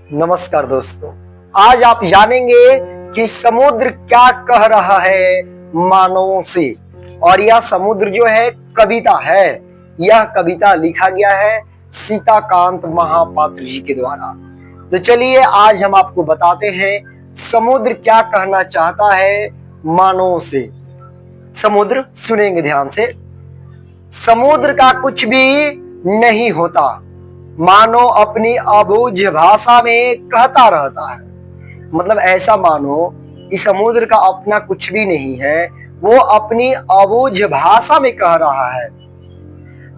नमस्कार दोस्तों, आज आप जानेंगे कि समुद्र क्या कह रहा है मानवों से। और यह समुद्र जो है कविता है। यह कविता लिखा गया है सीताकांत महापात्र जी के द्वारा। तो चलिए आज हम आपको बताते हैं समुद्र क्या कहना चाहता है मानवों से। समुद्र सुनेंगे ध्यान से। समुद्र का कुछ भी नहीं होता, मानो अपनी अबूझ भाषा में कहता रहता है। मतलब ऐसा मानो कि समुद्र का अपना कुछ भी नहीं है, वो अपनी अबूझ भाषा में कह रहा है।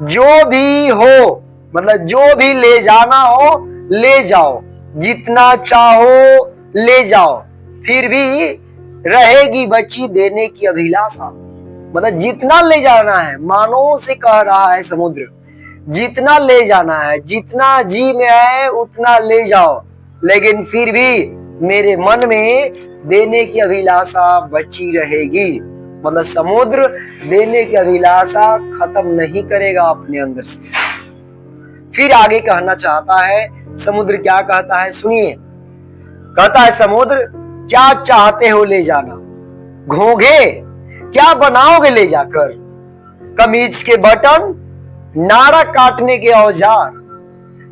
जो भी हो, मतलब जो भी ले जाना हो ले जाओ, जितना चाहो ले जाओ, फिर भी रहेगी बची देने की अभिलाषा। मतलब जितना ले जाना है, मानो से कह रहा है समुद्र, जितना ले जाना है, जितना जी में है उतना ले जाओ, लेकिन फिर भी मेरे मन में देने की अभिलाषा बची रहेगी। मतलब समुद्र देने की अभिलाषा खत्म नहीं करेगा अपने अंदर से। फिर आगे कहना चाहता है समुद्र, क्या कहता है सुनिए। कहता है समुद्र, क्या चाहते हो ले जाना, घोंघे क्या बनाओगे ले जाकर, कमीज के बटन, नाड़ा काटने के औजार,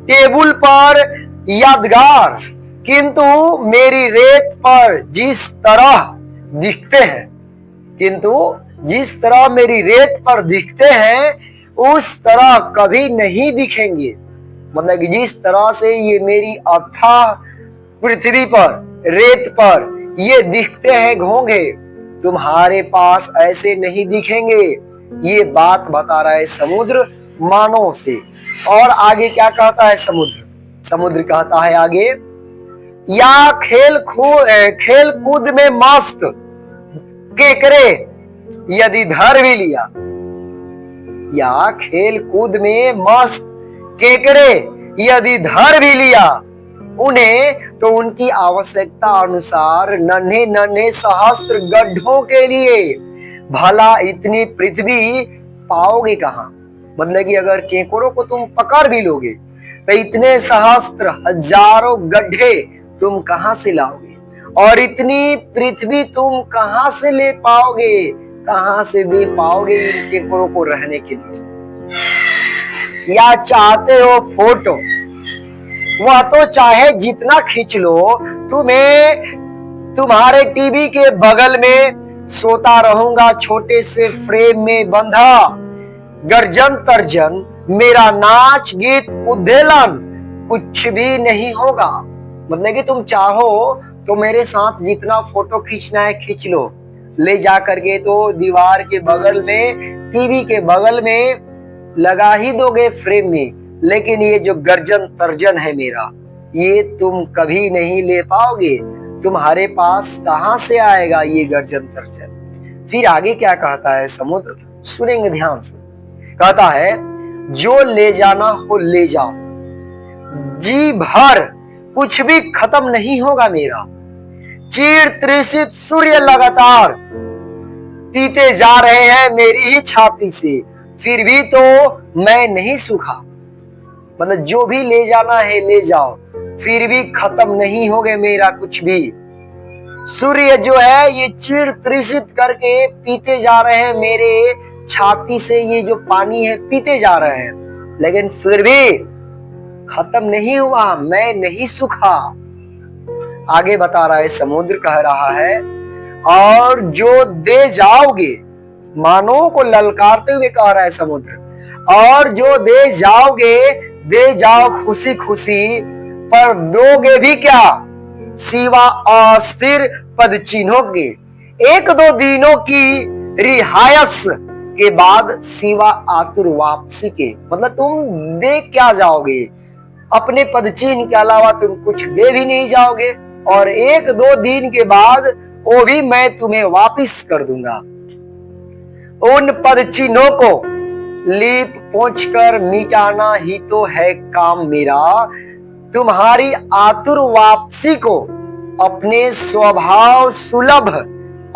टेबुल पर यादगार, किंतु मेरी रेत पर जिस तरह दिखते हैं, किंतु जिस तरह मेरी रेत पर दिखते हैं उस तरह कभी नहीं दिखेंगे। मतलब कि जिस तरह से ये मेरी अथाह पृथ्वी पर, रेत पर ये दिखते हैं घोंघे, तुम्हारे पास ऐसे नहीं दिखेंगे। ये बात बता रहा है समुद्र मानव से। और आगे क्या कहता है समुद्र। समुद्र कहता है आगे, या खेल कूद में मस्त केकरे यदि धर भी लिया, या खेल कूद में मस्त केकरे यदि धर भी लिया, उन्हें तो उनकी आवश्यकता अनुसार नन्हे नन्हे सहस्त्र गड्ढों के लिए भला इतनी पृथ्वी पाओगे कहां। मतलब कि अगर केकड़ों को तुम पकड़ भी लोगे तो इतने सहस्त्र हजारों गड्ढे तुम कहां से लाओगे, और इतनी पृथ्वी तुम कहां से ले पाओगे, कहां से दे पाओगे इन केकड़ों को रहने के लिए। या चाहते हो फोटो, वह तो चाहे जितना खींच लो, तुम्हें तुम्हारे टीवी के बगल में सोता रहूंगा छोटे से फ्रेम में बंधा, गर्जन तर्जन मेरा नाच गीत उद्धेलन कुछ भी नहीं होगा। मतलब कि तुम चाहो तो मेरे साथ जितना फोटो खींचना है खींच लो, ले जा करके तो दीवार के बगल में, टीवी के बगल में लगा ही दोगे फ्रेम में, लेकिन ये जो गर्जन तर्जन है मेरा, ये तुम कभी नहीं ले पाओगे। तुम्हारे पास कहां से आएगा ये गर्जन तर्जन। फिर आगे क्या कहता है समुद्र, सुनेंगे ध्यान से। कहता है, जो ले जाना हो ले जाओ, जी भर कुछ भी खत्म नहीं होगा मेरा। चीर तृषित सूर्य लगातार पीते जा रहे हैं मेरी ही छाती से, फिर भी तो मैं नहीं सूखा। मतलब जो भी ले जाना है ले जाओ, फिर भी खत्म नहीं होगा मेरा कुछ भी। सूर्य जो है ये चीर तृषित करके पीते जा रहे हैं मेरे छाती से, ये जो पानी है पीते जा रहे हैं, लेकिन फिर भी खत्म नहीं हुआ, मैं नहीं सूखा। आगे बता रहा है समुद्र, कह रहा है, और जो दे जाओगे, मानव को ललकारते हुए कह रहा है समुद्र, और जो दे जाओगे दे जाओ खुशी खुशी, पर दोगे भी क्या सिवा अस्थिर पद चिन्हों के। एक दो दिनों की रिहायस के बाद सिवा आतुर वापसी के। मतलब तुम दे क्या जाओगे, अपने पद चिन्ह के अलावा तुम कुछ दे भी नहीं जाओगे, और एक दो दिन के बाद वो भी मैं तुम्हें वापिस कर दूंगा। उन पद चिन्हों को लीप पोंछ कर मिटाना ही तो है काम मेरा। तुम्हारी आतुर वापसी को अपने स्वभाव सुलभ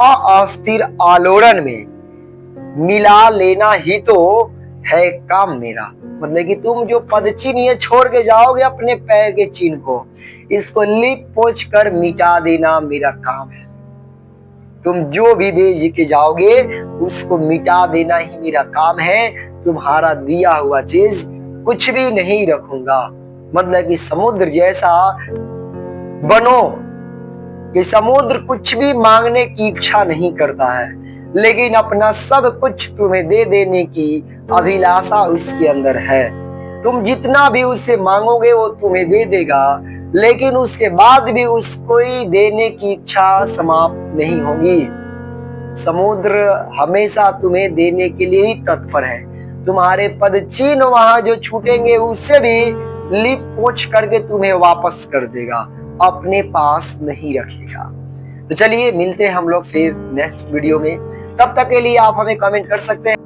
अस्थिर आलोड़न में मिला लेना ही तो है काम मेरा। मतलब कि तुम जो पद चिन्ह ये छोड़ के जाओगे अपने पैर के चिन्ह को, इसको लिप पोछ कर मिटा देना मेरा काम है। तुम जो भी दे के जाओगे उसको मिटा देना ही मेरा काम है। तुम्हारा दिया हुआ चीज कुछ भी नहीं रखूंगा। मतलब कि समुद्र जैसा बनो कि समुद्र कुछ भी मांगने की इच्छा नहीं करता है, लेकिन अपना सब कुछ तुम्हें दे देने की अभिलाषा उसके अंदर है। तुम जितना भी उससे मांगोगे वो तुम्हें दे देगा, लेकिन उसके बाद भी उसको ही देने की इच्छा समाप्त नहीं होगी। समुद्र हमेशा तुम्हें देने के लिए ही तत्पर है। तुम्हारे पद चिन्ह वहां जो छूटेंगे उससे भी लिप पोछ करके तुम्हें वापस कर देगा, अपने पास नहीं रखेगा। तो चलिए मिलते हैं हम लोग फिर नेक्स्ट वीडियो में। तब तक के लिए आप हमें कमेंट कर सकते हैं।